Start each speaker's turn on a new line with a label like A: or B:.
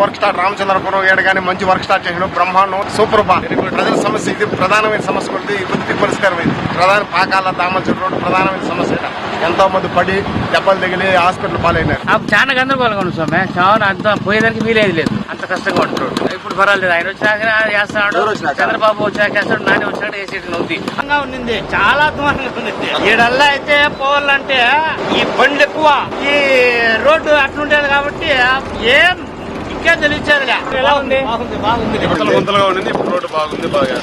A: Work start Ramachandrapuram ఏడు కానీ మంచి వర్క్ స్టార్ట్ చేసిన బ్రహ్మాండం సూపర్ ప్రజల సమస్య ఇది ప్రధానమైన సమస్య కొద్ది ఇది పరిష్కారమైంది. ప్రధాన పాకాల దామచూరు రోడ్డు ప్రధానమైన సమస్య. ఎంతో మంది పడి దెబ్బలు తగిలి హాస్పిటల్ పాలైనారు.
B: చాలా గందరగోళంగా ఉంది స్వామి. చాలా అంత పోయేదానికి వీలేదు లేదు, అంత కష్టంగా ఉంటున్నాడు. ఇప్పుడు పర్వాలేదు, ఆయన వచ్చినాక చేస్తున్నాడు, చంద్రబాబు వచ్చాక చేస్తాడు, నాని వచ్చినట్టు వేసేట ఉంది. ఉంది చాలా అధ్వానంగా ఉంది. ఈడల్లా అయితే పోవాలంటే ఈ బండ్లు ఎక్కువ, ఈ రోడ్డు అట్లుంటేది కాబట్టి ఏం ఇంకా తెలియచారుగా. ఎలా ఉంది? బాగుంది, బాగుంది.
A: గుంతలుగా ఉండింది, ఇప్పుడు రోడ్డు బాగుంది, బాగా